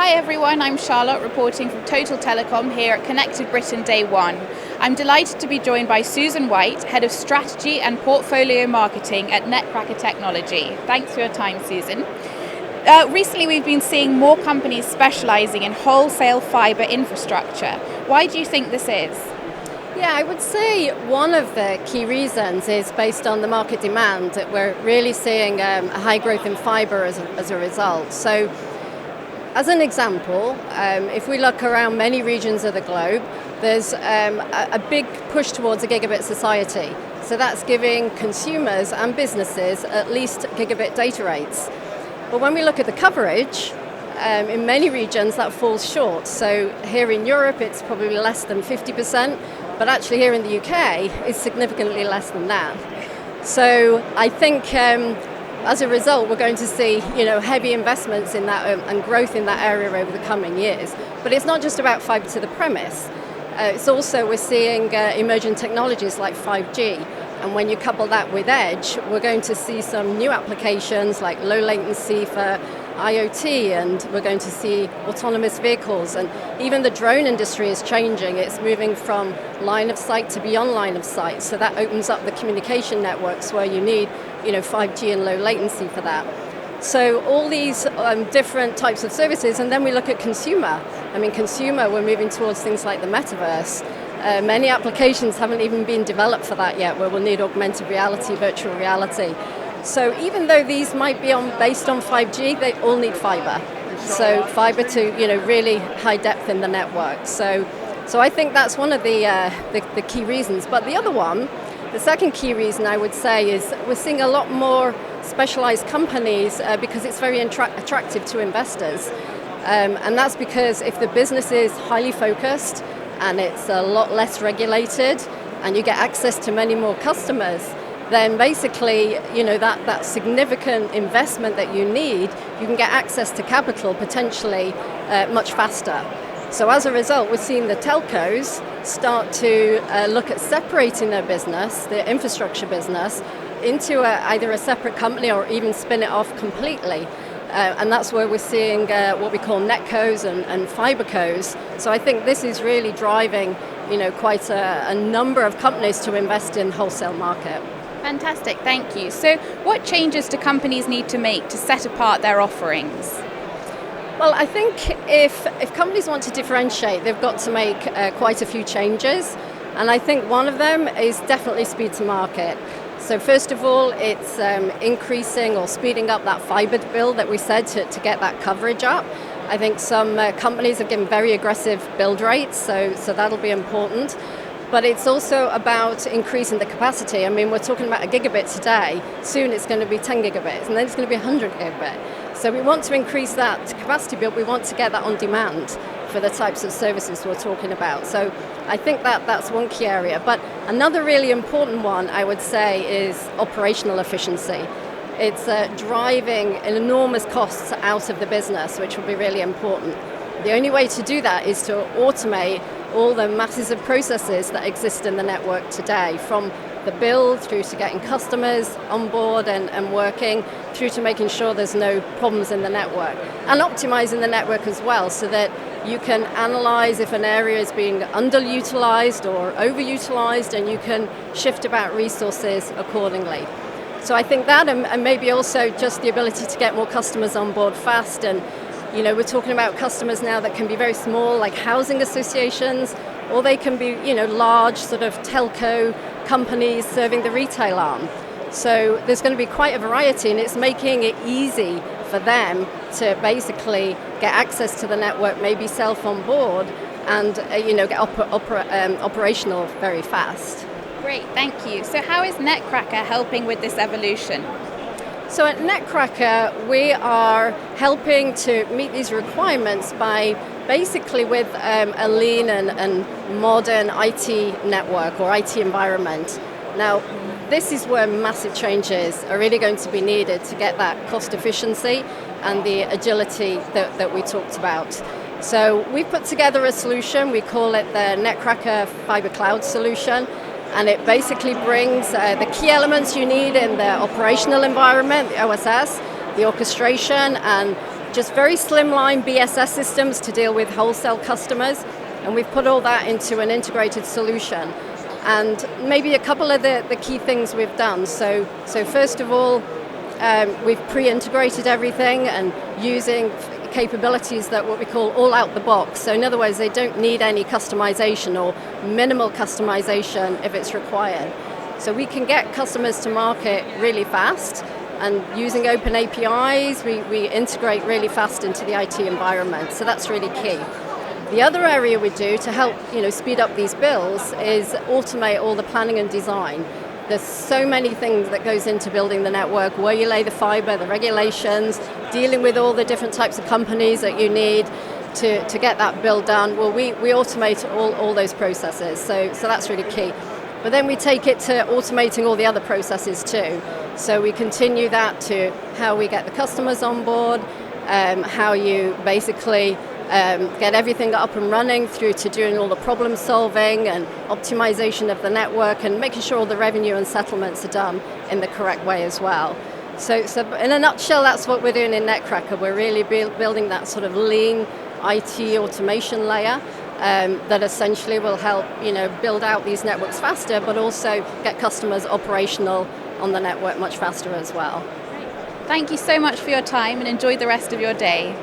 Hi everyone, I'm Charlotte reporting from Total Telecom here at Connected Britain Day 1. I'm delighted to be joined by Susan White, Head of Strategy and Portfolio Marketing at Netcracker Technology. Thanks for your time, Susan. Recently we've been seeing more companies specialising in wholesale fibre infrastructure. Why do you think this is? Yeah, I would say one of the key reasons is based on the market demand. That we're really seeing a high growth in fibre as a result. So, as an example, if we look around many regions of the globe, there's a big push towards a gigabit society. So that's giving consumers and businesses at least gigabit data rates. But when we look at the coverage, in many regions that falls short. So here in Europe it's probably less than 50%, but actually here in the UK it's significantly less than that. So I think as a result, we're going to see, heavy investments in that and growth in that area over the coming years. But it's not just about fibre to the premise. It's also we're seeing emerging technologies like 5G. And when you couple that with edge, we're going to see some new applications like low latency for IoT, and we're going to see autonomous vehicles. And even the drone industry is changing. It's moving from line of sight to beyond line of sight. So that opens up the communication networks where you need 5G and low latency for that. So all these different types of services, and then we look at consumer. Consumer, we're moving towards things like the metaverse. Many applications haven't even been developed for that yet, where we'll need augmented reality, virtual reality. So even though these might be based on 5G, they all need fibre. So fibre to really high depth in the network. So I think that's one of the key reasons. But the other one, the second key reason I would say is we're seeing a lot more specialized companies because it's very attractive to investors. And that's because if the business is highly focused and it's a lot less regulated and you get access to many more customers, then basically, that significant investment that you need, you can get access to capital potentially much faster. So as a result, we're seeing the telcos start to look at separating their business, their infrastructure business, into either a separate company or even spin it off completely. And that's where we're seeing what we call netcos and fibercos. So I think this is really driving quite a number of companies to invest in the wholesale market. Fantastic, thank you. So what changes do companies need to make to set apart their offerings? Well, I think if companies want to differentiate, they've got to make quite a few changes. And I think one of them is definitely speed to market. So first of all, it's increasing or speeding up that fibre build that we said to get that coverage up. I think some companies have given very aggressive build rates, so that'll be important. But it's also about increasing the capacity. We're talking about a gigabit today. Soon it's going to be 10 gigabits, and then it's going to be 100 gigabit. So we want to increase that capacity, but we want to get that on demand for the types of services we're talking about. So I think that's one key area. But another really important one, I would say, is operational efficiency. It's driving enormous costs out of the business, which will be really important. The only way to do that is to automate all the masses of processes that exist in the network today, from the build through to getting customers on board and working, through to making sure there's no problems in the network, and optimizing the network as well, so that you can analyze if an area is being underutilized or overutilized, and you can shift about resources accordingly. So I think that, and maybe also just the ability to get more customers on board fast. And we're talking about customers now that can be very small, like housing associations, or they can be, large sort of telco companies serving the retail arm. So there's going to be quite a variety, and it's making it easy for them to basically get access to the network, maybe self on board, and get operational very fast. Great, thank you. So how is Netcracker helping with this evolution? So at Netcracker, we are helping to meet these requirements by basically with a lean and modern IT network or IT environment. Now, this is where massive changes are really going to be needed to get that cost efficiency and the agility that we talked about. So we put together a solution, we call it the Netcracker Fibre Cloud solution. And it basically brings the key elements you need in the operational environment, the OSS, the orchestration, and just very slimline BSS systems to deal with wholesale customers, and we've put all that into an integrated solution. And maybe a couple of the key things we've done. So first of all, we've pre-integrated everything and using capabilities that what we call all out the box. So in other words, they don't need any customization or minimal customization if it's required. So we can get customers to market really fast, and using open APIs, we integrate really fast into the IT environment. So that's really key. The other area we do to help speed up these builds is automate all the planning and design. There's so many things that goes into building the network, where you lay the fiber, the regulations, dealing with all the different types of companies that you need to get that build done. Well, we automate all those processes, so that's really key. But then we take it to automating all the other processes too. So we continue that to how we get the customers on board, how you basically get everything up and running through to doing all the problem solving and optimization of the network and making sure all the revenue and settlements are done in the correct way as well. So in a nutshell, that's what we're doing in Netcracker. We're really building that sort of lean IT automation layer that essentially will help build out these networks faster, but also get customers operational on the network much faster as well. Thank you so much for your time, and enjoy the rest of your day.